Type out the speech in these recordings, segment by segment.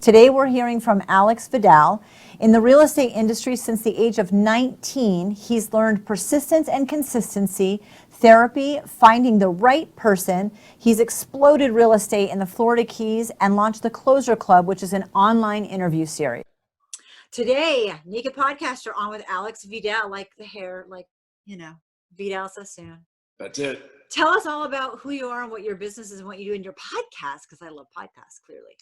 Today we're hearing from Alex Vidal. In the real estate industry since the age of 19, he's learned persistence and consistency, therapy, finding the right person. He's exploded real estate in the Florida Keys and launched the Closer Club, which is an online interview series. Today, Naked Podcaster on with Alex Vidal, like the hair, Vidal Sassoon. That's it. Tell us all about who you are and what your business is and what you do in your podcast, because I love podcasts, clearly.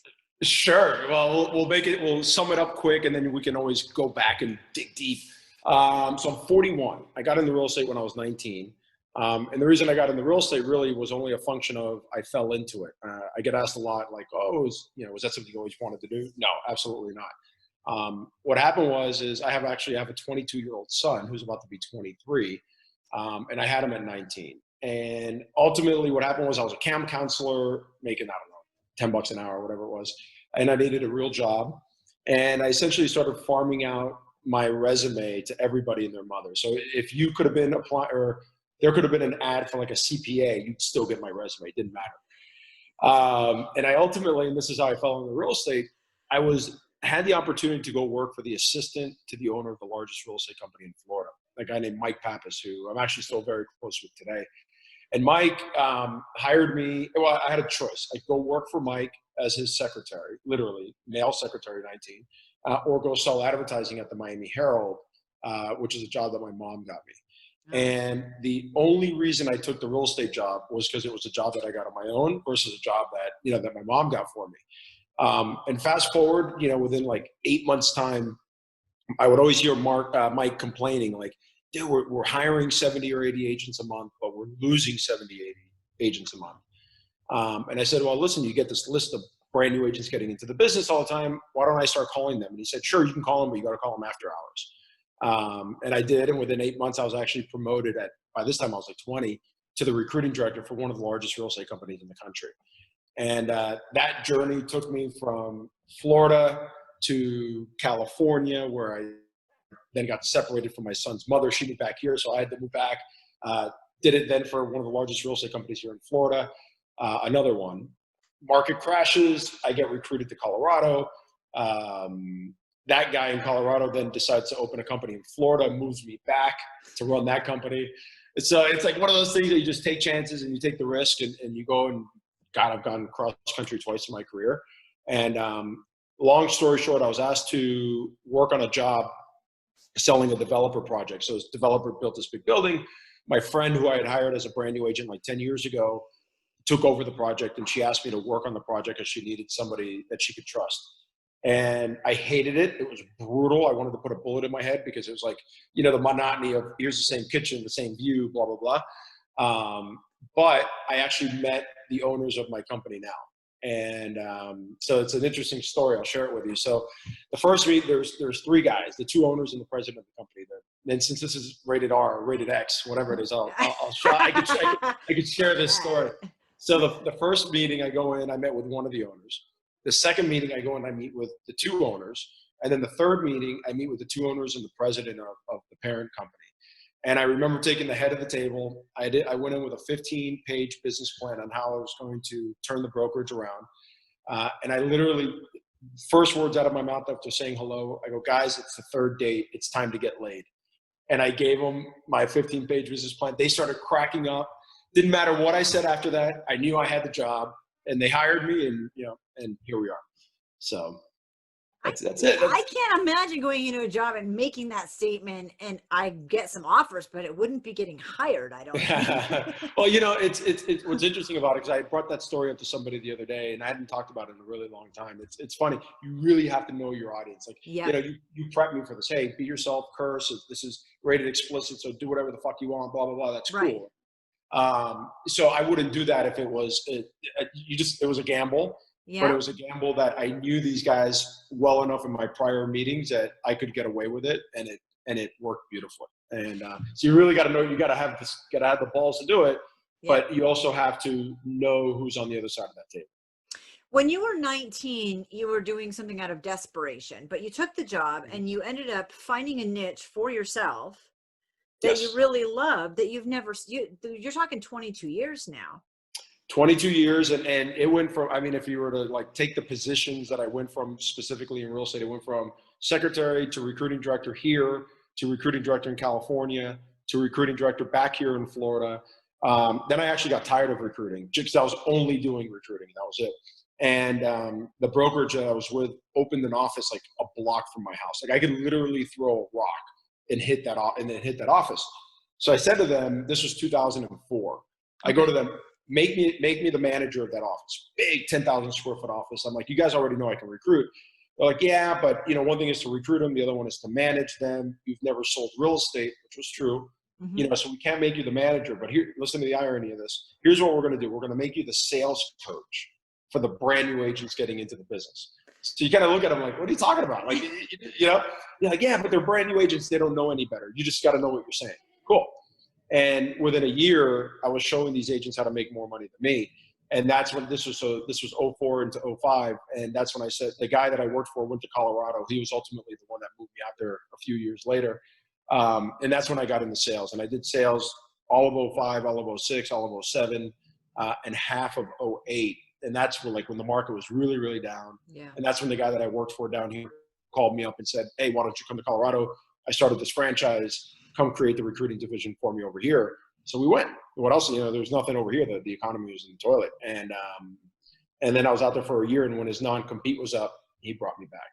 Sure. Well, we'll sum it up quick, and then we can always go back and dig deep. So I'm 41. I got into real estate when I was 19. And the reason I got into real estate really was only a function of I fell into it. I get asked a lot, like, was that something you always wanted to do? No, absolutely not. What happened is I have a 22-year-old son who's about to be 23. And I had him at 19. And ultimately what happened was I was a camp counselor making, I don't know, $10 an hour, whatever it was. And I needed a real job. And I essentially started farming out my resume to everybody and their mother. So if you could have been or there could have been an ad for like a CPA, you'd still get my resume. It didn't matter. And I ultimately, and this is how I fell into real estate, had the opportunity to go work for the assistant to the owner of the largest real estate company in Florida, a guy named Mike Pappas, who I'm actually still very close with today. And Mike hired me. Well, I had a choice. I could go work for Mike as his secretary, literally male secretary, 19, or go sell advertising at the Miami Herald, which is a job that my mom got me. And the only reason I took the real estate job was because it was a job that I got on my own versus a job that, that my mom got for me. And fast forward, within like 8 months time, I would always hear Mike complaining like, dude, we're hiring 70 or 80 agents a month, but we're losing 70, 80 agents a month. And I said, well, listen, you get this list of brand new agents getting into the business all the time. Why don't I start calling them? And he said, sure, you can call them, but you got to call them after hours. And I did. And within 8 months, I was actually promoted by this time I was like 20, to the recruiting director for one of the largest real estate companies in the country. And that journey took me from Florida to California, where I then got separated from my son's mother. She moved back here, so I had to move back. Did it then for one of the largest real estate companies here in Florida, another one. Market crashes, I get recruited to Colorado. That guy in Colorado then decides to open a company in Florida, moves me back to run that company. It's like one of those things that you just take chances and you take the risk and you go and, God, I've gone cross country twice in my career. And long story short, I was asked to work on a job selling a developer project. So this developer built this big building. My friend who I had hired as a brand new agent like 10 years ago took over the project, and she asked me to work on the project because she needed somebody that she could trust. And I hated it. It was brutal. I wanted to put a bullet in my head because it was like, the monotony of here's the same kitchen, the same view, blah, blah, blah. But I actually met the owners of my company now. And so it's an interesting story. I'll share it with you. So the first meet, there's three guys, the two owners and the president of the company. And since this is rated R, or rated X, whatever it is, I'll show, I could share this story. So the first meeting I go in, I met with one of the owners. The second meeting I go in, I meet with the two owners. And then the third meeting, I meet with the two owners and the president of the parent company. And I remember taking the head of the table. I went in with a 15-page business plan on how I was going to turn the brokerage around. And I literally, first words out of my mouth after saying hello, I go, guys, it's the third date. It's time to get laid. And I gave them my 15-page business plan. They started cracking up. Didn't matter what I said after that. I knew I had the job, and they hired me, and and here we are. So that's it. I can't imagine going into a job and making that statement, and I get some offers, but it wouldn't be getting hired, I don't think. Well, it's what's interesting about it, because I brought that story up to somebody the other day, and I hadn't talked about it in a really long time. It's funny. You really have to know your audience. Like, you prep me for this. Hey, be yourself, curse. This is rated explicit, so do whatever the fuck you want, blah, blah, blah. That's right. Cool. So I wouldn't do that if it was, it was a gamble. Yeah. But it was a gamble that I knew these guys well enough in my prior meetings that I could get away with it, and it worked beautifully. And so you really got to know, you got to have the balls to do it, but you also have to know who's on the other side of that table. When you were 19, you were doing something out of desperation, but you took the job Mhm. and you ended up finding a niche for yourself that you Yes. really love, that you've never, you're talking 22 years now. 22 years, and it went from, I mean, if you were to like take the positions that I went from specifically in real estate, it went from secretary to recruiting director here, to recruiting director in California, to recruiting director back here in Florida. Then I actually got tired of recruiting just because I was only doing recruiting. That was it. And the brokerage that I was with opened an office like a block from my house. Like I could literally throw a rock and hit that and then hit that office. So I said to them, this was 2004. I go to them, make me the manager of that office. Big 10,000 square foot office. I'm like, you guys already know I can recruit. They're like, yeah, but one thing is to recruit them, the other one is to manage them. You've never sold real estate, which was true. Mm-hmm. So we can't make you the manager. But here, listen to the irony of this. Here's what we're going to do. We're going to make you the sales coach for the brand new agents getting into the business. So you kind of look at them like, what are you talking about? Like, you're like, yeah, but they're brand new agents. They don't know any better. You just got to know what you're saying. Cool. And within a year, I was showing these agents how to make more money than me. And that's when this was 04 into 05. And that's when I said, the guy that I worked for went to Colorado. He was ultimately the one that moved me out there a few years later. And that's when I got into sales. And I did sales all of 05, all of 06, all of 07, and half of 08. And that's when the market was really, really down. Yeah. And that's when the guy that I worked for down here called me up and said, hey, why don't you come to Colorado? I started this franchise. Come create the recruiting division for me over here. So we went. What else? There was nothing over here. The economy was in the toilet. And then I was out there for a year. And when his non-compete was up, he brought me back.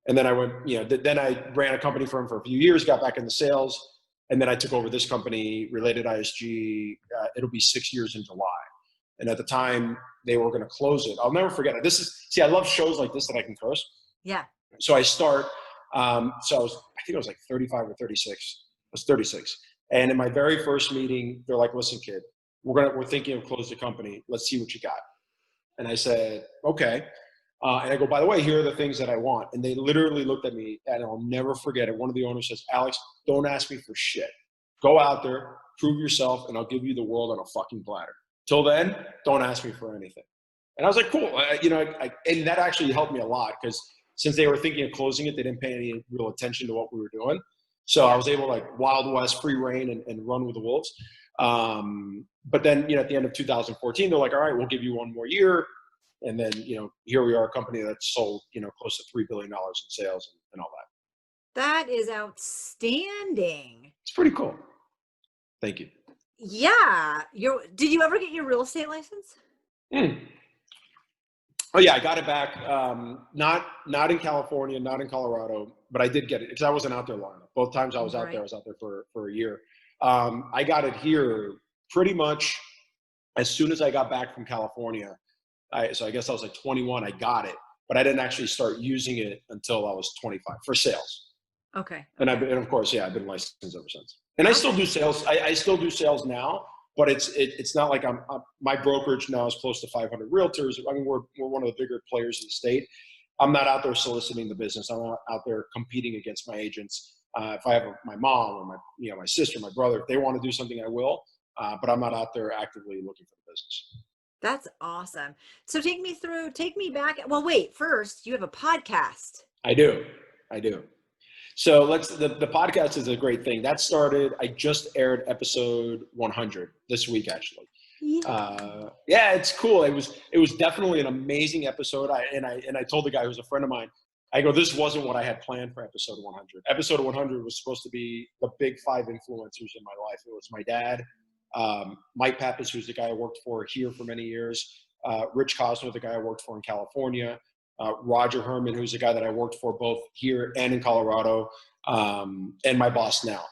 And then I went, then I ran a company for him for a few years, got back into sales. And then I took over this company, Related ISG. It'll be 6 years in July. And at the time, they were going to close it. I'll never forget it. I love shows like this that I can curse. Yeah. So I start, I think I was like 35 or 36. I was 36. And in my very first meeting, they're like, listen, kid, we're thinking of closing the company. Let's see what you got. And I said, okay. And I go, by the way, here are the things that I want. And they literally looked at me, and I'll never forget it. One of the owners says, Alex, don't ask me for shit. Go out there, prove yourself, and I'll give you the world on a fucking platter. Till then, don't ask me for anything. And I was like, cool. And that actually helped me a lot because since they were thinking of closing it, they didn't pay any real attention to what we were doing. So I was able to Wild West, free reign, and run with the wolves. But then, at the end of 2014, they're like, all right, we'll give you one more year. And then, here we are, a company that's sold, close to $3 billion in sales and all that. That is outstanding. It's pretty cool. Thank you. Yeah. Did you ever get your real estate license? Oh yeah, I got it back. Not in California, not in Colorado, but I did get it because I wasn't out there long enough. Both times I was out there, I was out there for a year. I got it here pretty much as soon as I got back from California. So I guess I was like 21. I got it, but I didn't actually start using it until I was 25 for sales. Okay. And of course, I've been licensed ever since. And I still do sales. I still do sales now. But it's not like my brokerage now is close to 500 realtors. I mean, we're one of the bigger players in the state. I'm not out there soliciting the business. I'm not out there competing against my agents. If I have my mom or my sister, my brother, if they want to do something, I will. But I'm not out there actively looking for the business. That's awesome. So take me back. Well, wait, first you have a podcast. I do. So the podcast is a great thing. That started, I just aired episode 100 this week, actually. Yeah, it's cool. It was definitely an amazing episode. I told the guy who's a friend of mine, I go, this wasn't what I had planned for episode 100. Episode 100 was supposed to be the big 5 influencers in my life. It was my dad, Mike Pappas, who's the guy I worked for here for many years, Rich Cosmo, the guy I worked for in California, Roger Herman, who's the guy that I worked for both here and in Colorado, and my boss now.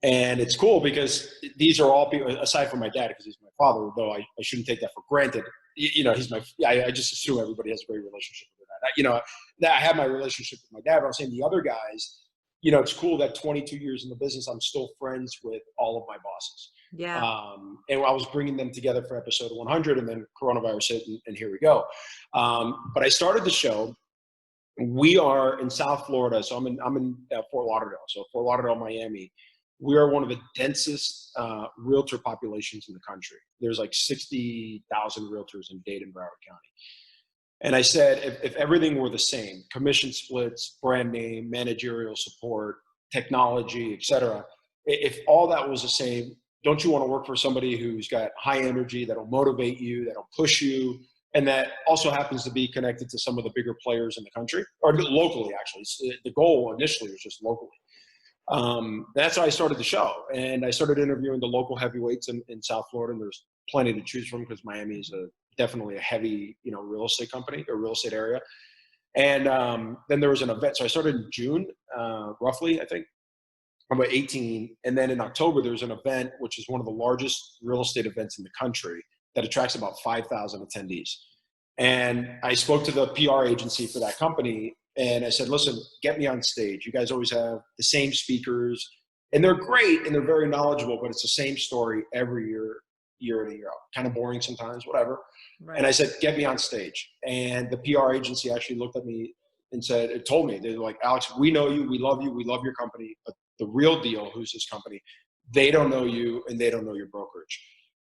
And it's cool because these are all people, aside from my dad, because he's my father, though I shouldn't take that for granted. He's I just assume everybody has a great relationship with that. I have my relationship with my dad, but I'm saying the other guys, it's cool that 22 years in the business, I'm still friends with all of my bosses. Yeah. And I was bringing them together for episode 100, and then coronavirus hit, and here we go. But I started the show. We are in South Florida, so I'm in Fort Lauderdale. So Fort Lauderdale, Miami. We are one of the densest realtor populations in the country. There's like 60,000 realtors in Dade and Broward County. And I said, if everything were the same, commission splits, brand name, managerial support, technology, et cetera, if all that was the same, don't you want to work for somebody who's got high energy, that'll motivate you, that'll push you, and that also happens to be connected to some of the bigger players in the country, or locally, actually. The goal initially was just locally. That's how I started the show. And I started interviewing the local heavyweights in South Florida, and there's plenty to choose from because Miami is definitely a heavy, real estate company or real estate area. And then there was an event. So I started in June, roughly, I think. I'm about 18. And then in October, there's an event, which is one of the largest real estate events in the country that attracts about 5,000 attendees. And I spoke to the PR agency for that company, and I said, listen, get me on stage. You guys always have the same speakers, and they're great, and they're very knowledgeable, but it's the same story every year in and year out. Kind of boring sometimes, whatever. Right. And I said, get me on stage. And the PR agency actually looked at me and said, it told me, they're like, Alex, we know you, we love your company, but the real deal, who's this company, they don't know you and they don't know your brokerage.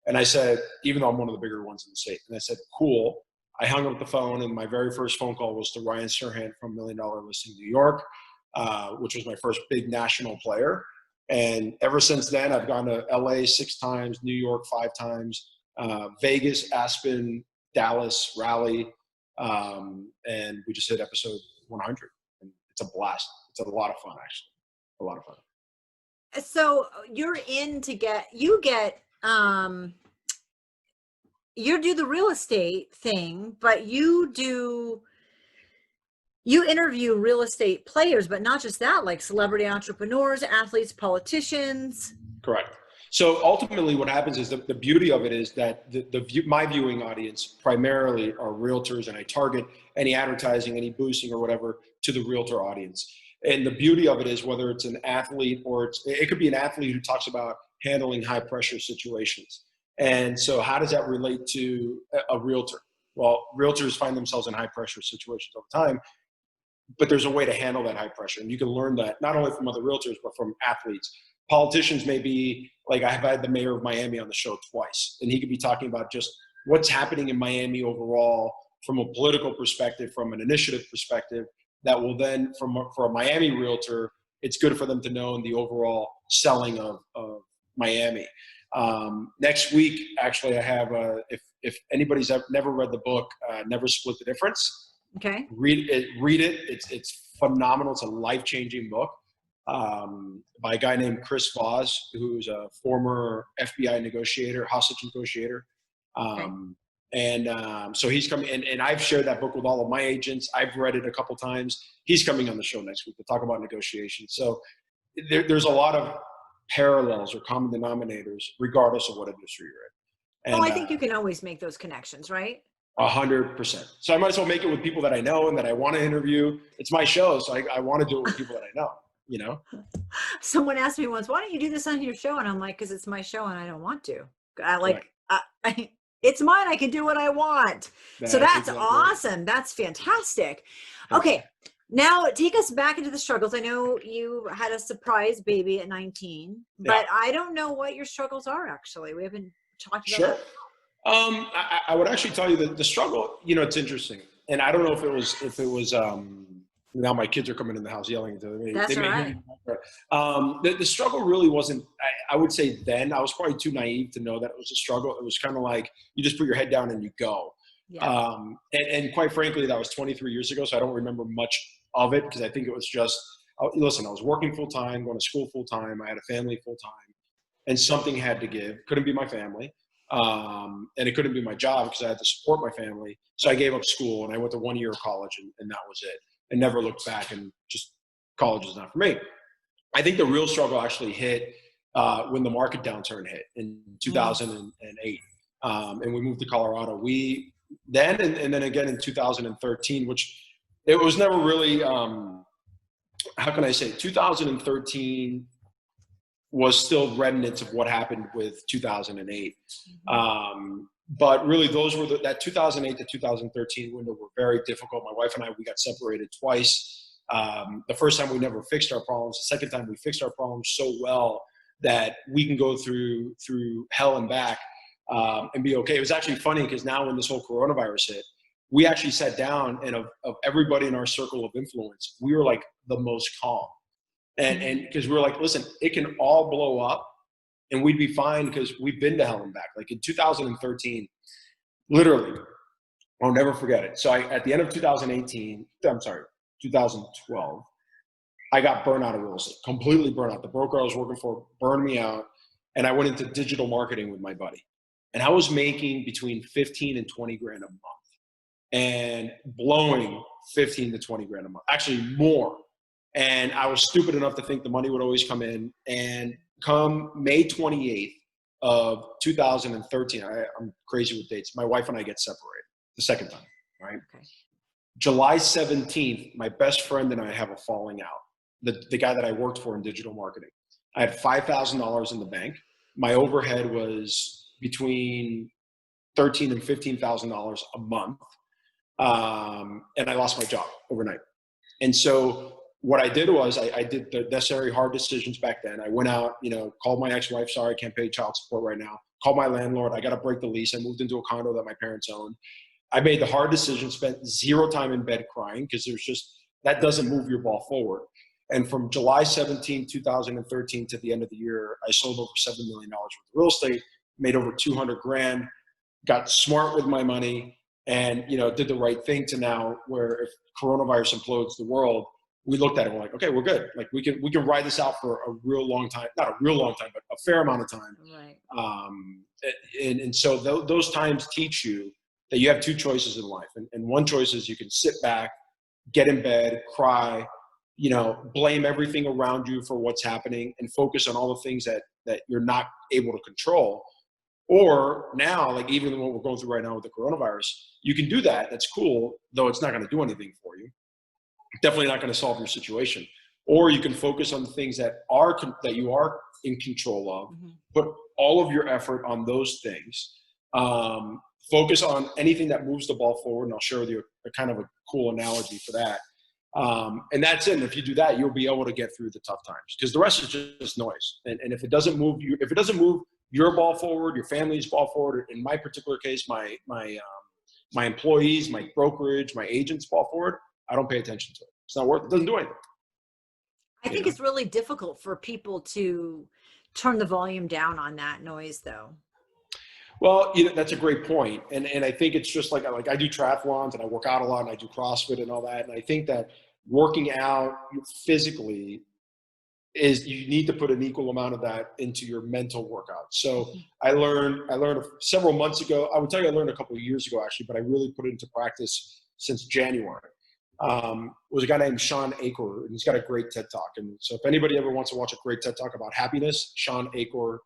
And I said, even though I'm one of the bigger ones in the state, and I said, cool. I hung up the phone, and my very first phone call was to Ryan Serhant from $1 Million Listing New York, which was my first big national player. And ever since then, I've gone to LA 6 times, New York 5 times, Vegas, Aspen, Dallas, Raleigh, and we just hit episode 100. And it's a blast. It's a lot of fun, actually. A lot of fun. So you're in to you do the real estate thing, but you interview real estate players, but not just that, like celebrity entrepreneurs, athletes, politicians. Correct. So ultimately what happens is the beauty of it is that my viewing audience primarily are realtors, and I target any advertising, any boosting or whatever to the realtor audience. And the beauty of it is whether it's an athlete or it could be an athlete who talks about handling high pressure situations. And so how does that relate to a realtor? Well, realtors find themselves in high pressure situations all the time, but there's a way to handle that high pressure. And you can learn that not only from other realtors, but from athletes. Politicians may be, like I've had the mayor of Miami on the show twice, and he could be talking about just what's happening in Miami overall from a political perspective, from an initiative perspective, that will then, for a Miami realtor, it's good for them to know in the overall selling of Miami. Next week, actually, I have, if anybody's never read the book, Never Split the Difference. Okay. Read it. It's phenomenal. It's a life-changing book by a guy named Chris Voss, who's a former FBI negotiator, hostage negotiator. Okay. And so he's coming, and I've shared that book with all of my agents. I've read it a couple times. He's coming on the show next week to talk about negotiations. So there's a lot of parallels or common denominators, regardless of what industry you're in. And, I think you can always make those connections, right? 100%. So I might as well make it with people that I know and that I want to interview. It's my show, so I want to do it with people that I know. Someone asked me once, why don't you do this on your show? And I'm like, because it's my show and I don't want to. It's mine. I can do what I want. So that's exactly awesome. Right. That's fantastic. Okay. Now take us back into the struggles. I know you had a surprise baby at 19, but I don't know what your struggles are actually. We haven't talked about that. I would actually tell you that the struggle, it's interesting. And I don't know if it was now my kids are coming in the house yelling at me. That's all right. The struggle really wasn't, I would say then, I was probably too naive to know that it was a struggle. It was kind of like, you just put your head down and you go. Yeah. And quite frankly, that was 23 years ago. So I don't remember much of it because I think it was just, listen, I was working full time, going to school full time. I had a family full time, and something had to give. Couldn't be my family. And it couldn't be my job because I had to support my family. So I gave up school and I went to 1 year of college, and that was it. And never looked back, and just college is not for me. I think the real struggle actually hit when the market downturn hit in 2008. And we moved to Colorado. We then, and then again in 2013, which it was never really, how can I say, 2013 was still remnants of what happened with 2008. But really those were that 2008 to 2013 window were very difficult. My wife and I, we got separated twice. The first time we never fixed our problems. The second time we fixed our problems so well that we can go through hell and back and be okay. It was actually funny because now when this whole coronavirus hit, we actually sat down, and of everybody in our circle of influence, we were like the most calm. And because we were like, listen, it can all blow up and we'd be fine because we've been to hell and back. Like in 2013, literally, I'll never forget it. So at the end of 2012, I got burned out of real estate, completely burned out. The broker I was working for burned me out, and I went into digital marketing with my buddy. And I was making between 15 and 20 grand a month, and blowing 15 to 20 grand a month, actually more. And I was stupid enough to think the money would always come in. And come May 28th of 2013, I'm crazy with dates, my wife and I get separated the second time, right? Okay. July 17th, my best friend and I have a falling out. The guy that I worked for in digital marketing. I had $5,000 in the bank. My overhead was between $13,000 and $15,000 a month. And I lost my job overnight. And so what I did was I did the necessary hard decisions back then. I went out, called my ex-wife, sorry, I can't pay child support right now. Called my landlord, I got to break the lease. I moved into a condo that my parents owned. I made the hard decision, spent zero time in bed crying, because that doesn't move your ball forward. And from July 17, 2013 to the end of the year, I sold over $7 million worth of real estate, made over 200 grand, got smart with my money, and did the right thing to now where if coronavirus implodes the world, we looked at it and we're like, okay, we're good. Like we can ride this out for a real long time, not a real long time, but a fair amount of time. Right. And so those times teach you that you have two choices in life. And one choice is you can sit back, get in bed, cry, blame everything around you for what's happening and focus on all the things that you're not able to control. Or now, like even what we're going through right now with the coronavirus, you can do that. That's cool, though it's not going to do anything for you. Definitely not going to solve your situation. Or you can focus on the things that you are in control of. Mm-hmm. Put all of your effort on those things. Focus on anything that moves the ball forward. And I'll share with you a kind of a cool analogy for that. And that's it. And if you do that, you'll be able to get through the tough times, because the rest is just noise. And if it doesn't move you, if it doesn't move your ball forward, your family's ball forward, in my particular case, my employees, my brokerage, my agents ball forward, I don't pay attention to it. It's not worth it. It doesn't do anything. I think it's really difficult for people to turn the volume down on that noise, though. Well, that's a great point. And I think it's just like I do triathlons and I work out a lot and I do CrossFit and all that. And I think that working out physically is, you need to put an equal amount of that into your mental workout. So I learned several months ago, I would tell you I learned a couple of years ago actually, but I really put it into practice since January. Was a guy named Sean Acor, and he's got a great TED Talk. And so if anybody ever wants to watch a great TED Talk about happiness, Sean Acor,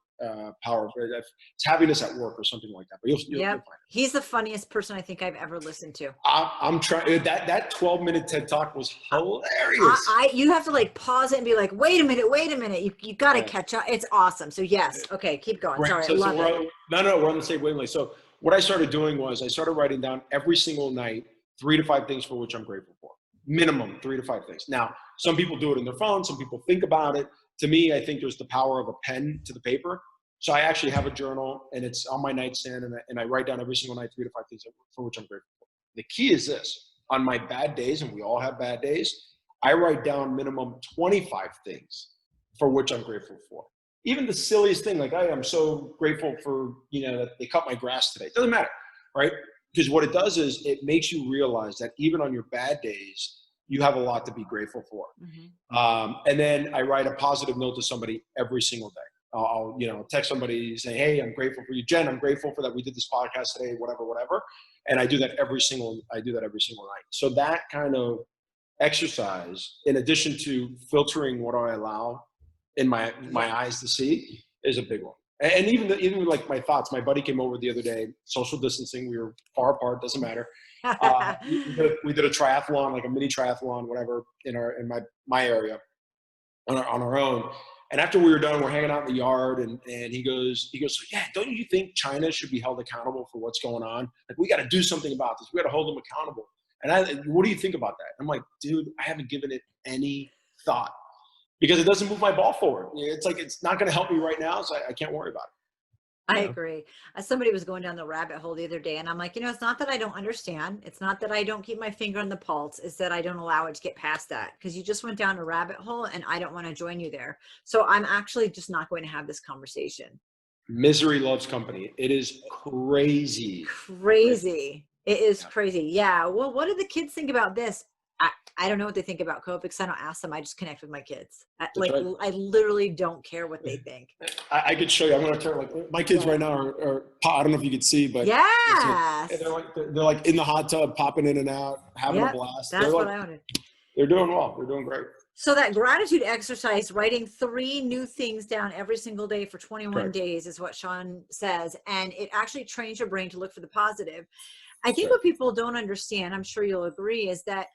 Power. It's happiness at work or something like that. But you'll find it. He's the funniest person I think I've ever listened to. I'm trying. That 12-minute TED Talk was hilarious. You have to like pause it and be like, wait a minute. You got to catch up. It's awesome. So yes. Okay. Keep going. Right. Sorry. I love it. We're on the same wavelength. So what I started doing was I started writing down every single night 3 to 5 things for which I'm grateful for. Minimum 3 to 5 things. Now, some people do it in their phone. Some people think about it. To me, I think there's the power of a pen to the paper. So I actually have a journal, and it's on my nightstand, and I write down every single night 3 to 5 things for which I'm grateful for. The key is this: on my bad days, and we all have bad days, I write down minimum 25 things for which I'm grateful for. Even the silliest thing, like I am so grateful for, that they cut my grass today. It doesn't matter, right? Because what it does is it makes you realize that even on your bad days, you have a lot to be grateful for. Mm-hmm. And then I write a positive note to somebody every single day. I'll text somebody saying, hey, I'm grateful for you. Jen, I'm grateful for that we did this podcast today, whatever. And I do that every single night. So that kind of exercise, in addition to filtering what I allow in my eyes to see, is a big one. And even like my thoughts, my buddy came over the other day, social distancing, we were far apart, doesn't matter. We did a triathlon, like a mini triathlon, whatever, in my area on our own. And after we were done, we're hanging out in the yard, and he goes, yeah, don't you think China should be held accountable for what's going on? Like, we got to do something about this. We got to hold them accountable. And what do you think about that? I'm like, dude, I haven't given it any thought, because it doesn't move my ball forward. It's like, it's not going to help me right now, so I can't worry about it. I Yeah. agree. Somebody was going down the rabbit hole the other day, and I'm like, it's not that I don't understand. It's not that I don't keep my finger on the pulse. It's that I don't allow it to get past that, because you just went down a rabbit hole and I don't want to join you there. So I'm actually just not going to have this conversation. Misery loves company. It is crazy. Crazy. Crazy. It is Yeah. crazy. Yeah. Well, what do the kids think about this? I don't know what they think about COVID because I don't ask them. I just connect with my kids. That's right. I literally don't care what they think. I could show you. I'm going to turn like my kids right now are I don't know if you could see, but Yes. they're like in the hot tub, popping in and out, having a Yep. blast. That's They're what like, I wanted. they're doing well. They're doing great. So that gratitude exercise, writing 3 new things down every single day for 21 Correct. days is what Sean says. And it actually trains your brain to look for the positive. I That's think right. what people don't understand, I'm sure you'll agree, is that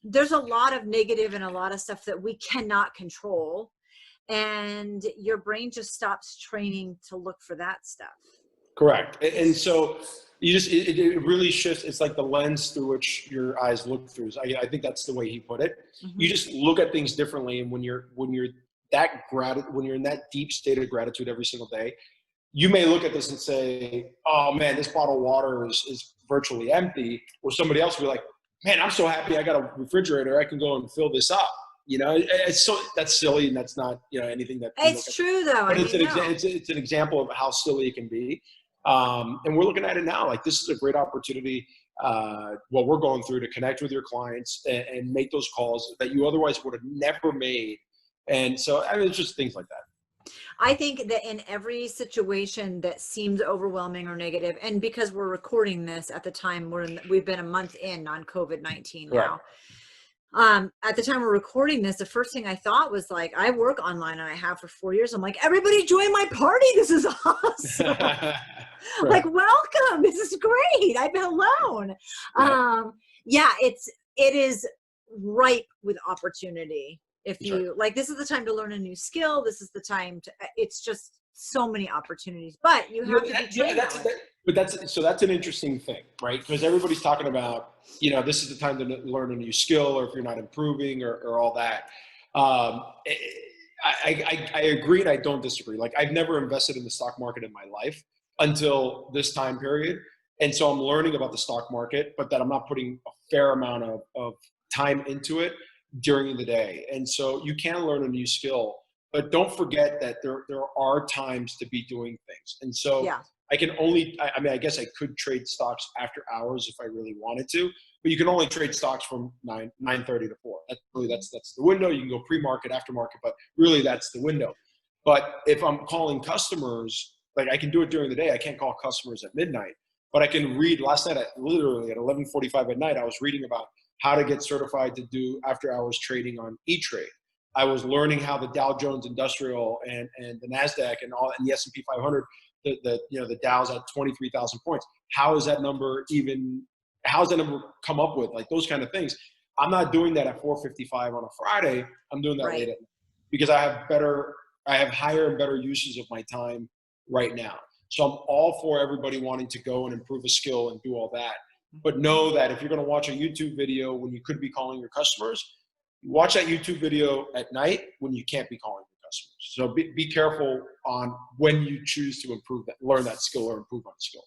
there's a lot of negative and a lot of stuff that we cannot control. And your brain just stops training to look for that stuff. Correct. And so you just, it really shifts. It's like the lens through which your eyes look through. So I think that's the way he put it. You just look at things differently. And when you're when you're in that deep state of gratitude every single day, you may look at this and say, oh man, this bottle of water is virtually empty. Or somebody else will be like, man, I'm so happy I got a refrigerator. I can go and fill this up. It's so, that's silly, and that's not, anything that It's true though. but I mean, no. it's an example of how silly it can be. And we're looking at it now. Like, this is a great opportunity, what we're going through, to connect with your clients and make those calls that you otherwise would have never made. And so, I mean, it's just things like that. I think that in every situation that seems overwhelming or negative, and because we're recording this at the time we've been a month in on COVID-19 now. At the time we're recording this, the first thing I thought was like, I work online and I have for 4 years. I'm like, everybody join my party. This is awesome. Like, welcome. This is great. I've been alone. Yeah, it is ripe with opportunity. If you like, this is the time to learn a new skill. This is the time to, it's just so many opportunities, but you have to be trained. But that's an interesting thing, right? Because everybody's talking about, this is the time to learn a new skill, or if you're not improving, or all that. I agree, and I don't disagree. Like, I've never invested in the stock market in my life until this time period. And so I'm learning about the stock market, but that I'm not putting a fair amount of time into it during the day. And so you can learn a new skill, but don't forget that there are times to be doing things. And so I guess I could trade stocks after hours if I really wanted to, but you can only trade stocks from 9:30 to 4. That's the window. You can go pre-market, after-market, but really that's the window. But if I'm calling customers, like, I can do it during the day. I can't call customers at midnight, but I can read. Last night, literally at 11:45 at night, I was reading about how to get certified to do after-hours trading on E-Trade. I was learning how the Dow Jones Industrial and the NASDAQ and the S&P 500, the Dow's at 23,000 points. How is that number come up with? Like, those kind of things. I'm not doing that at 4:55 on a Friday. I'm doing that late at night, because I have higher and better uses of my time right now. So I'm all for everybody wanting to go and improve a skill and do all that. But know that if you're going to watch a YouTube video when you could be calling your customers, watch that YouTube video at night when you can't be calling your customers. So be careful on when you choose to learn that skill or improve on skill.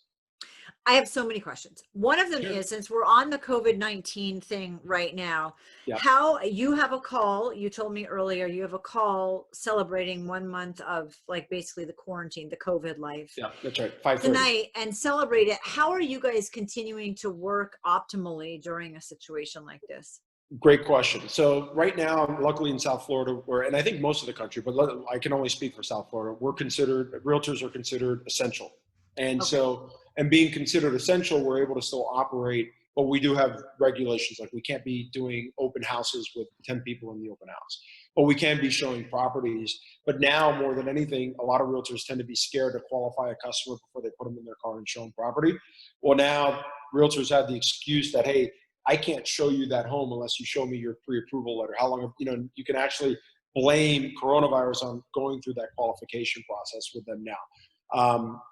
I have so many questions. One of them is, since we're on the COVID-19 thing right now, how you have a call, you told me earlier, you have a call celebrating 1 month of, like, basically the quarantine, the COVID life. Yeah, that's right. 5:30 tonight, and celebrate it. How are you guys continuing to work optimally during a situation like this? Great question. So right now, luckily in South Florida, and I think most of the country, but I can only speak for South Florida, realtors are considered essential. And so, and being considered essential, we're able to still operate, but we do have regulations. Like, we can't be doing open houses with 10 people in the open house, but we can be showing properties. But now, more than anything, a lot of realtors tend to be scared to qualify a customer before they put them in their car and show them property. Well, now realtors have the excuse that, hey, I can't show you that home unless you show me your pre-approval letter. How long, you can actually blame coronavirus on going through that qualification process with them now.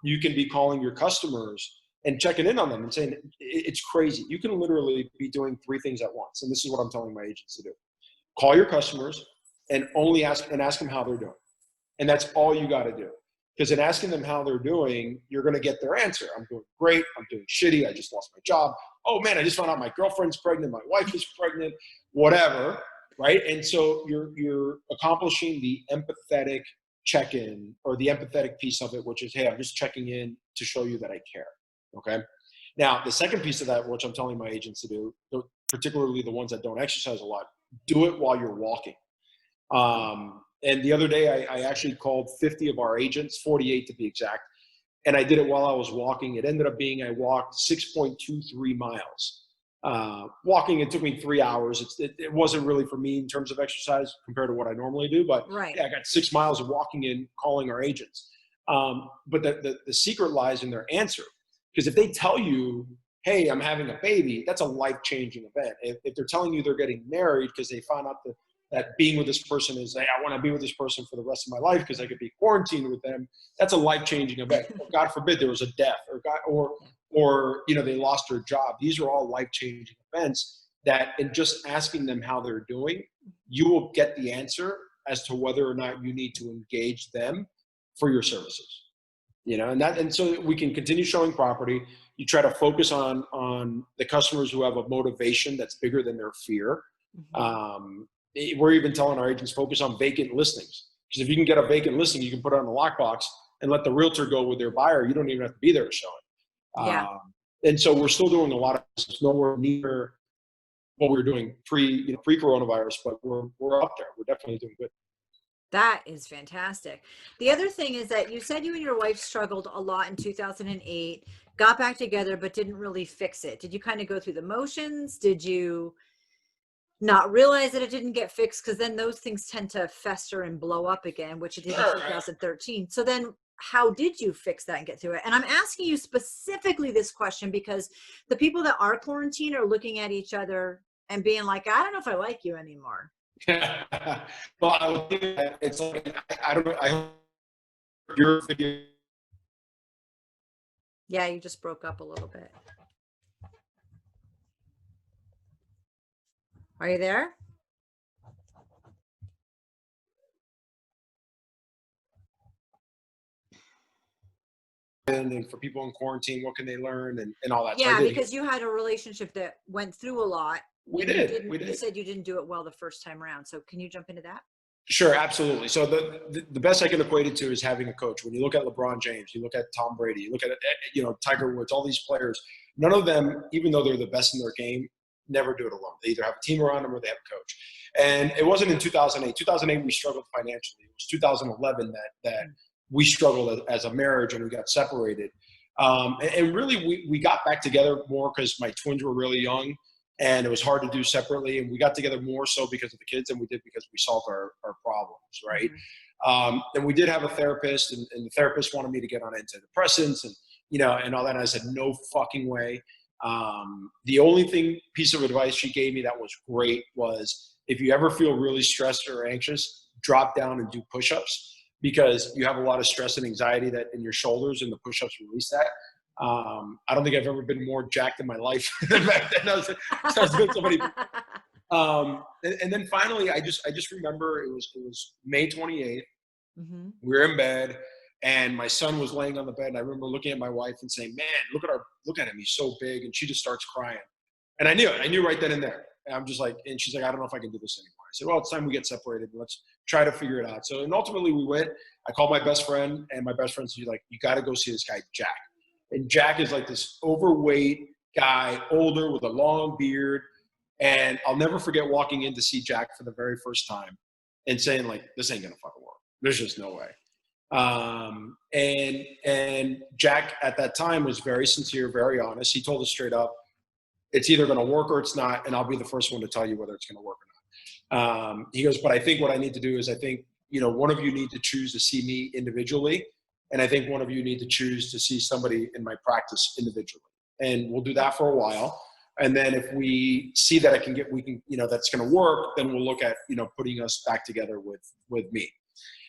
You can be calling your customers and checking in on them and saying, it's crazy. You can literally be doing 3 things at once. And this is what I'm telling my agents to do. Call your customers and only ask them how they're doing. And that's all you got to do. Because in asking them how they're doing, you're going to get their answer. I'm doing great. I'm doing shitty. I just lost my job. Oh man, I just found out my girlfriend's pregnant. My wife is pregnant, whatever. Right. And so you're accomplishing the empathetic check-in, or the empathetic piece of it, which is, hey, I'm just checking in to show you that I care. Okay. Now, the second piece of that, which I'm telling my agents to do, particularly the ones that don't exercise a lot, do it while you're walking. And the other day, I actually called 50 of our agents, 48 to be exact, and I did it while I was walking. It ended up being, I walked 6.23 miles. Walking, it took me 3 hours. It wasn't really for me in terms of exercise compared to what I normally do, but Right. yeah, I got 6 miles of walking in, calling our agents. But the secret lies in their answer. Because if they tell you, hey, I'm having a baby, that's a life-changing event. If they're telling you they're getting married because they found out that being with this person is, hey, I want to be with this person for the rest of my life because I could be quarantined with them, that's a life-changing event. Or God forbid there was a death, or they lost their job. These are all life-changing events that, in just asking them how they're doing, you will get the answer as to whether or not you need to engage them for your services. And so we can continue showing property. You try to focus on the customers who have a motivation that's bigger than their fear. We're even telling our agents, focus on vacant listings, because if you can get a vacant listing, you can put it on the lockbox and let the realtor go with their buyer. You don't even have to be there to show it. Yeah. And so we're still doing a lot of this, nowhere near what we were doing pre-coronavirus, but we're up there. We're definitely doing good. That is fantastic. The other thing is that you said you and your wife struggled a lot in 2008, got back together, but didn't really fix it. Did you kind of go through the motions? Did you not realize that it didn't get fixed? Because then those things tend to fester and blow up again, which it did in 2013. So then how did you fix that and get through it? And I'm asking you specifically this question because the people that are quarantined are looking at each other and being like, I don't know if I like you anymore. Well, it's like, I don't know. I hope your video. Yeah, you just broke up a little bit. Are you there? And for people in quarantine, what can they learn and all that? Yeah, So because you had a relationship that went through a lot. We did. You said you didn't do it well the first time around. So can you jump into that? Sure, absolutely. So the best I can equate it to is having a coach. When you look at LeBron James, you look at Tom Brady, you look at Tiger Woods, all these players, none of them, even though they're the best in their game, never do it alone. They either have a team around them or they have a coach. And it wasn't in 2008. 2008 we struggled financially. It was 2011 that we struggled as a marriage and we got separated. And really we got back together more because my twins were really young. And it was hard to do separately. And we got together more so because of the kids than we did because we solved our problems, right? Mm-hmm. And we did have a therapist, and the therapist wanted me to get on antidepressants and all that. And I said, no fucking way. The only piece of advice she gave me that was great was, if you ever feel really stressed or anxious, drop down and do push-ups, because you have a lot of stress and anxiety that in your shoulders, and the push-ups release that. I don't think I've ever been more jacked in my life than back then. I was doing so many. And then finally, I just remember it was May 28th. Mm-hmm. We were in bed, and my son was laying on the bed. And I remember looking at my wife and saying, "Man, look at him. He's so big." And she just starts crying. And I knew it. I knew right then and there. And I'm just like, and she's like, "I don't know if I can do this anymore." I said, "Well, it's time we get separated. Let's try to figure it out." So, and ultimately we went. I called my best friend, and my best friend said, "You got to go see this guy, Jack." And Jack is like this overweight guy, older with a long beard. And I'll never forget walking in to see Jack for the very first time and saying, like, this ain't gonna fucking work. There's just no way. And Jack at that time was very sincere, very honest. He told us straight up, it's either gonna work or it's not, and I'll be the first one to tell you whether it's gonna work or not. He goes, but I think what I need to do is one of you need to choose to see me individually. And I think one of you need to choose to see somebody in my practice individually. And we'll do that for a while. And then if we see that that's going to work, then we'll look at, putting us back together with me.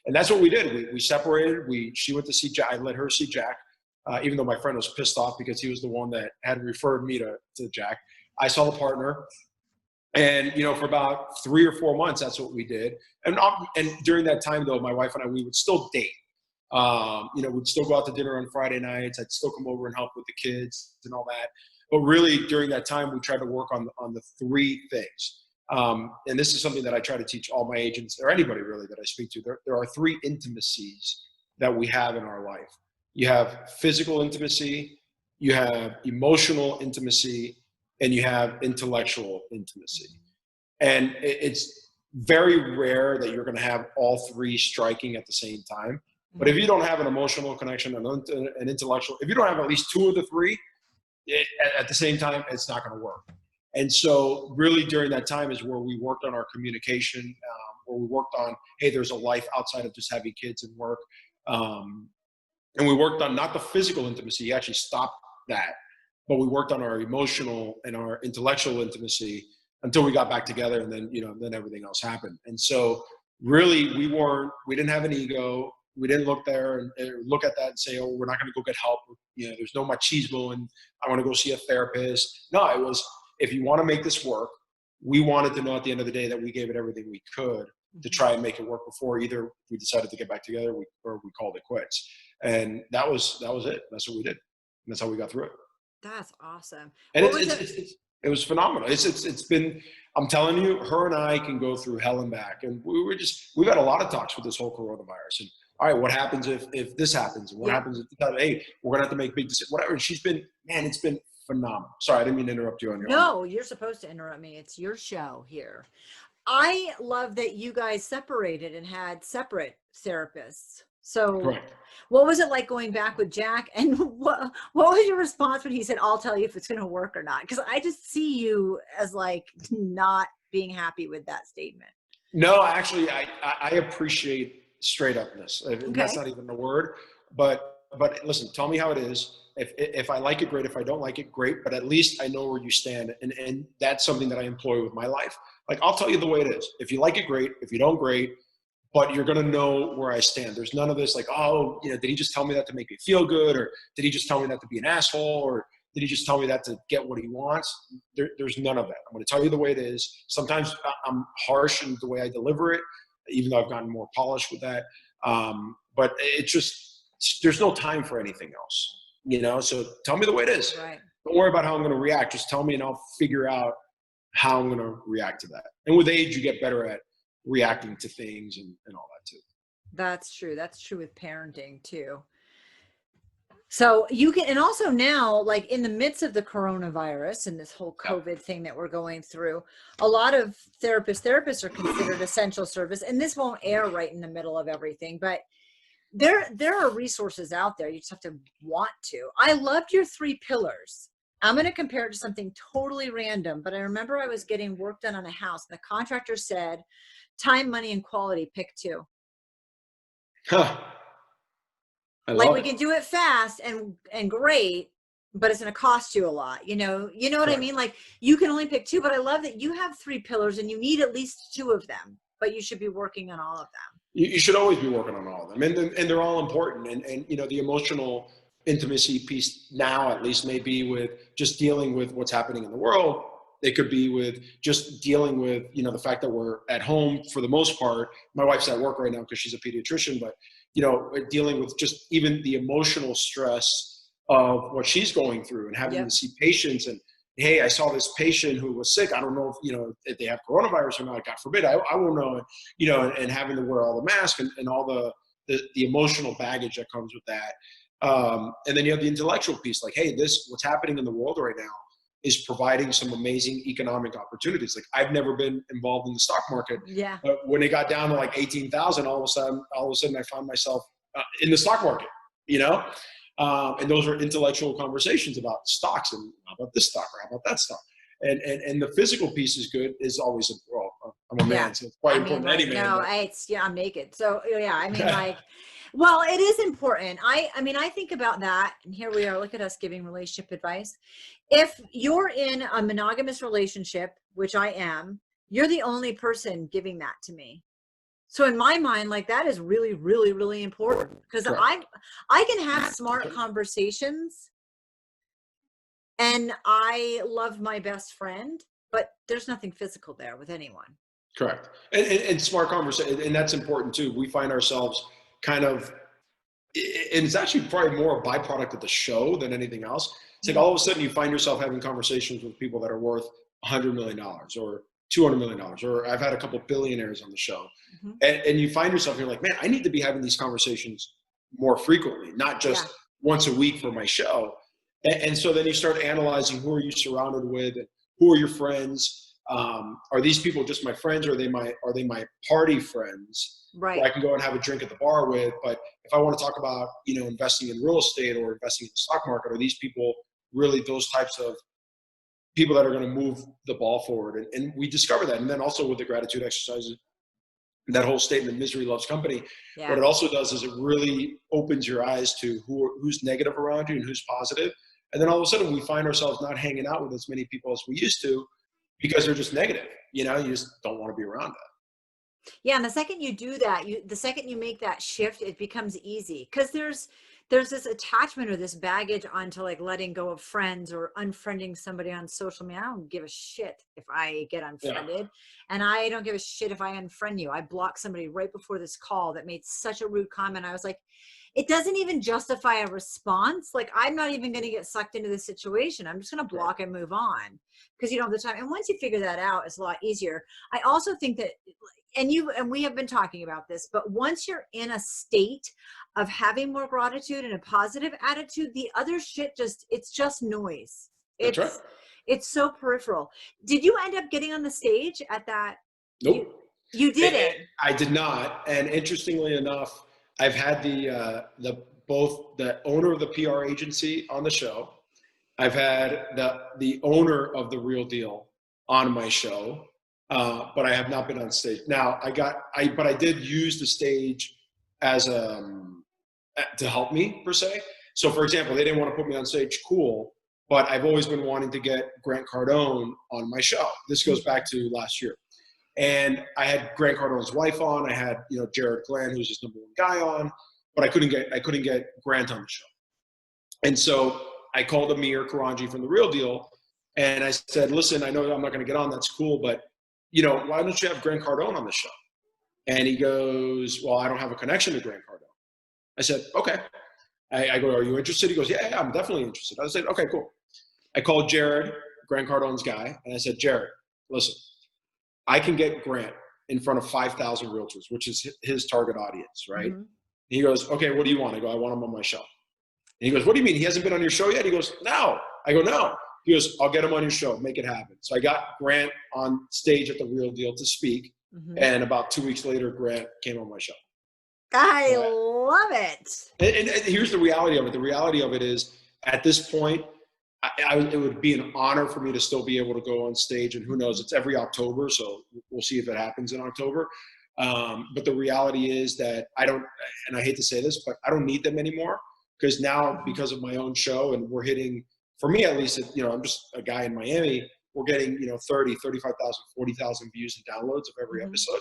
And that's what we did. We separated. She went to see Jack. I let her see Jack, even though my friend was pissed off because he was the one that had referred me to Jack. I saw the partner. And, for about 3 or 4 months, that's what we did. And during that time, though, my wife and I, we would still date. We'd still go out to dinner on Friday nights. I'd still come over and help with the kids and all that. But really, during that time, we tried to work on the three things. And this is something that I try to teach all my agents or anybody really that I speak to. There are three intimacies that we have in our life. You have physical intimacy, you have emotional intimacy, and you have intellectual intimacy. And it's very rare that you're going to have all three striking at the same time. But if you don't have an emotional connection and an intellectual, if you don't have at least two of the three at the same time, it's not going to work. And so really during that time is where we worked on our communication, where we worked on, hey, there's a life outside of just having kids and work. And we worked on not the physical intimacy, he actually stopped that, but we worked on our emotional and our intellectual intimacy until we got back together, and then, then everything else happened. And so really we didn't have an ego. We didn't look there and look at that and say, oh, we're not going to go get help. There's no machismo and I want to go see a therapist. No, it was, if you want to make this work, we wanted to know at the end of the day that we gave it everything we could to try and make it work before either we decided to get back together or we called it quits. And that was it. That's what we did. And that's how we got through it. That's awesome. And it was phenomenal. It's been, I'm telling you, her and I can go through hell and back. And we've had a lot of talks with this whole coronavirus. And all right, what happens if this happens? And what happens if, hey, we're going to have to make big decisions, whatever. And she's been, man, it's been phenomenal. Sorry, I didn't mean to interrupt you on your No, you're supposed to interrupt me. It's your show here. I love that you guys separated and had separate therapists. So Correct. What was it like going back with Jack? And what was your response when he said, I'll tell you if it's going to work or not? Because I just see you as like not being happy with that statement. No, actually, I appreciate straight upness. Okay. That's not even a word, but listen, tell me how it is. If I like it, great. If I don't like it, great. But at least I know where you stand. And that's something that I employ with my life. Like, I'll tell you the way it is. If you like it, great. If you don't, great. But you're going to know where I stand. There's none of this like, oh, did he just tell me that to make me feel good? Or did he just tell me that to be an asshole? Or did he just tell me that to get what he wants? There's none of that. I'm going to tell you the way it is. Sometimes I'm harsh in the way I deliver it, even though I've gotten more polished with that. But it's just, there's no time for anything else, so tell me the way it is. Right. Don't worry about how I'm going to react. Just tell me and I'll figure out how I'm going to react to that. And with age, you get better at reacting to things and all that too. That's true. That's true with parenting too. So you can, and also now, like in the midst of the coronavirus and this whole COVID thing that we're going through, a lot of therapists are considered essential service, and this won't air right in the middle of everything, but there are resources out there. You just have to want to. I loved your 3 pillars. I'm going to compare it to something totally random, but I remember I was getting work done on a house and the contractor said, time, money, and quality, pick 2. Huh. Like we can do it fast and great, but it's going to cost you a lot. You know what I mean? Like you can only pick 2, but I love that you have 3 pillars and you need at least 2 of them, but you should be working on all of them. You should always be working on all of them, and they're all important. And the emotional intimacy piece now, at least, may be with just dealing with what's happening in the world. It could be with just dealing with the fact that we're at home for the most part. My wife's at work right now because she's a pediatrician, but dealing with just even the emotional stress of what she's going through and having to see patients and, hey, I saw this patient who was sick. I don't know if they have coronavirus or not. God forbid. I won't know. And having to wear all the masks and all the emotional baggage that comes with that. And then you have the intellectual piece, like, hey, what's happening in the world right now is providing some amazing economic opportunities. Like, I've never been involved in the stock market. Yeah. But when it got down to like 18,000, all of a sudden I found myself in the stock market, and those are intellectual conversations about stocks and how about this stock or how about that stock. And the physical piece is always, I'm a man, so it's quite important. Like, any man. No, I'm naked. So well, it is important. I think about that, and here we are, look at us giving relationship advice. If you're in a monogamous relationship, which I am, you're the only person giving that to me. So in my mind, like, that is really, really, really important, because I can have smart conversations and I love my best friend, but there's nothing physical there with anyone. Correct. And smart conversation. And that's important too. We find ourselves kind of and it's actually probably more a byproduct of the show than anything else. It's like all of a sudden you find yourself having conversations with people that are worth $100 million or $200 million, or I've had a couple billionaires on the show. Mhm. And you find yourself, you're like, man, I need to be having these conversations more frequently, not just once a week for my show. And so then you start analyzing, who are you surrounded with? Who are your friends? Are these people just my friends, or are they my party friends? Right. Who I can go and have a drink at the bar with? But if I want to talk about, investing in real estate or investing in the stock market, are these people really those types of people that are going to move the ball forward? And we discover that. And then also with the gratitude exercises, that whole statement, misery loves company. Yeah. What it also does is it really opens your eyes to who's negative around you and who's positive. And then all of a sudden we find ourselves not hanging out with as many people as we used to because they're just negative. You just don't want to be around that. Yeah, and the second you do that, the second you make that shift, it becomes easy, because there's this attachment or this baggage onto like letting go of friends or unfriending somebody on social media. I don't give a shit if I get unfriended, and I don't give a shit if I unfriend you. I blocked somebody right before this call that made such a rude comment. I was like, it doesn't even justify a response. Like, I'm not even going to get sucked into the situation. I'm just going to block and move on, because you don't have the time. And once you figure that out, it's a lot easier. I also think that, and we have been talking about this, but once you're in a state of having more gratitude and a positive attitude, the other shit it's just noise. That's right. It's so peripheral. Did you end up getting on the stage at that? Nope. You didn't. I did not. And interestingly enough, I've had both the owner of the PR agency on the show. I've had the owner of The Real Deal on my show, but I have not been on stage. Now but I did use the stage as to help me, per se. So for example, they didn't want to put me on stage. Cool. But I've always been wanting to get Grant Cardone on my show. This goes back to last year. And I had Grant Cardone's wife on. I had, Jared Glenn, who's his number one guy, on, but I couldn't get Grant on the show. And so I called Amir Karanji from The Real Deal, and I said, listen, I know I'm not going to get on. That's cool, but why don't you have Grant Cardone on the show? And he goes, well, I don't have a connection to Grant Cardone. I said, okay. I go, are you interested? He goes, yeah, I'm definitely interested. I said, okay, cool. I called Jared, Grant Cardone's guy, and I said, Jared, listen, I can get Grant in front of 5,000 realtors, which is his target audience, right? Mm-hmm. He goes, okay, what do you want? I go, I want him on my show. And he goes, what do you mean? He hasn't been on your show yet? He goes, no. I go, no. He goes, I'll get him on your show. Make it happen. So I got Grant on stage at The Real Deal to speak. Mm-hmm. And about 2 weeks later, Grant came on my show. I love it. And here's the reality of it. The reality of it is, at this point, it would be an honor for me to still be able to go on stage. And who knows, it's every October, so we'll see if it happens in October. But the reality is that I don't, and I hate to say this, but I don't need them anymore, because now, because of my own show, and we're hitting, for me at least, I'm just a guy in Miami, we're getting, 30, 35,000, 40,000 views and downloads of every episode.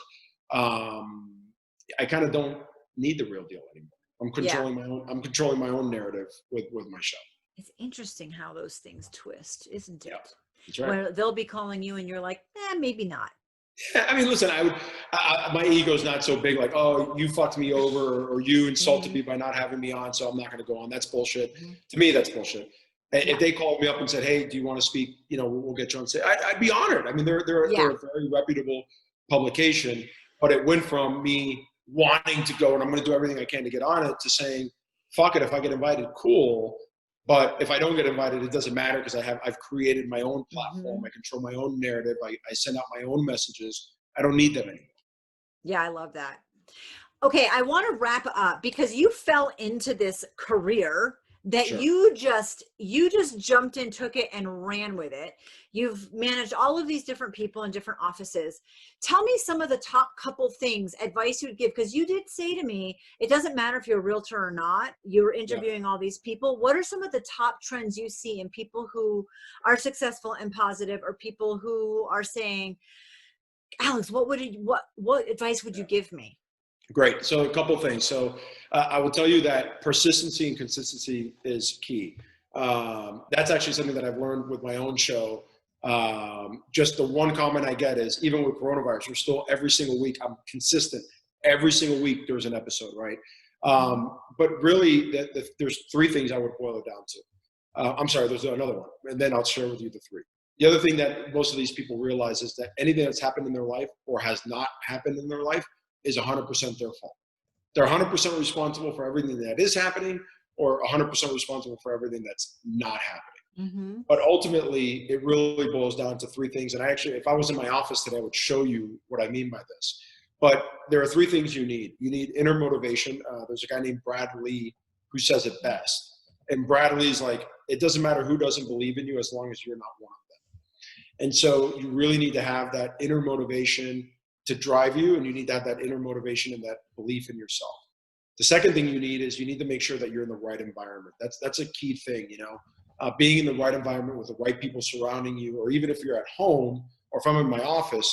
I kind of don't need The Real Deal anymore. I'm controlling my own narrative with my show. It's interesting how those things twist, isn't it? Yeah, that's right. Where they'll be calling you and you're like, maybe not. Yeah, I mean, listen, my ego's not so big, like, oh, you fucked me over, or you insulted me by not having me on, so I'm not going to go on. That's bullshit. Mm-hmm. To me, that's bullshit. If they called me up and said, hey, do you want to speak? We'll get you on stage. I'd be honored. I mean, they're a very reputable publication, but it went from me wanting to go and I'm going to do everything I can to get on it, to saying, fuck it, if I get invited, cool. But if I don't get invited, it doesn't matter, because I've created my own platform. Mm-hmm. I control my own narrative. I send out my own messages. I don't need them anymore. Yeah, I love that. Okay, I want to wrap up, because you fell into this career that you just jumped in, took it, and ran with it. You've managed all of these different people in different offices. Tell me some of the top couple things, advice you would give, because you did say to me, it doesn't matter if you're a realtor or not. You were interviewing all these people. What are some of the top trends you see in people who are successful and positive, or people who are saying, Alex, what advice would you give me? Great. So a couple of things. So I will tell you that persistency and consistency is key. That's actually something that I've learned with my own show. Just the one comment I get is, even with coronavirus, we're still, every single week, I'm consistent every single week there's an episode, right? But really, there's three things I would boil it down to. I'm sorry, there's another one, and then I'll share with you the three. The other thing that most of these people realize is that anything that's happened in their life or has not happened in their life is 100% their fault. They're 100% responsible for everything that is happening, or 100% responsible for everything that's not happening. But ultimately, it really boils down to three things. And I actually, if I was in my office today, I would show you what I mean by this. But there are three things you need. You need inner motivation. There's a guy named Brad Lee who says it best. And Brad Lee's like, it doesn't matter who doesn't believe in you as long as you're not one of them. And so you really need to have that inner motivation to drive you, and you need to have that inner motivation and that belief in yourself. The second thing you need is you need to make sure that you're in the right environment. That's a key thing, being in the right environment with the right people surrounding you, or even if you're at home or if I'm in my office,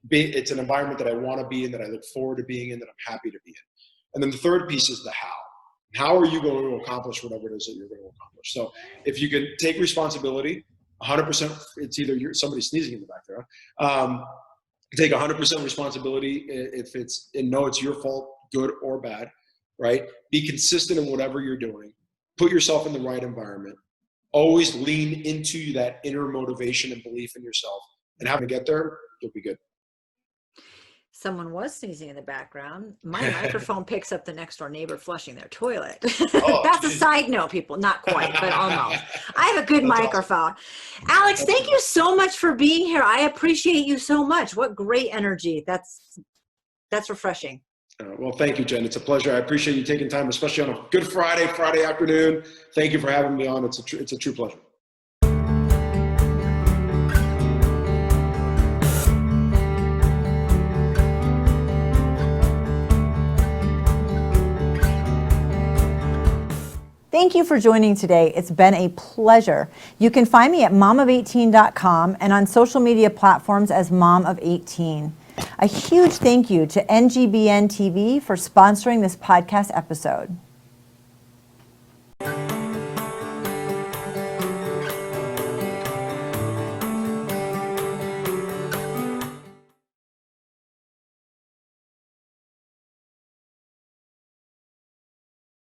it's an environment that I want to be in, that I look forward to being in, that I'm happy to be in. And then the third piece is the how. How are you going to accomplish whatever it is that you're going to accomplish? So if you can take responsibility, 100%, it's either somebody sneezing in the back there. Take 100% responsibility if it's, and know it's your fault, good or bad, right? Be consistent in whatever you're doing. Put yourself in the right environment. Always lean into that inner motivation and belief in yourself. And how to get there, you'll be good. Someone was sneezing in the background. My microphone picks up the next door neighbor flushing their toilet. Oh, That's a side note, people. Not quite, but almost. I have a good microphone. Awesome. Alex, thank you so much for being here. I appreciate you so much. What great energy. That's refreshing. Well, thank you, Jen. It's a pleasure. I appreciate you taking time, especially on a good Friday afternoon. Thank you for having me on. It's a true pleasure. Thank you for joining today. It's been a pleasure. You can find me at momof18.com and on social media platforms as Mom of 18. A huge thank you to NGBN TV for sponsoring this podcast episode.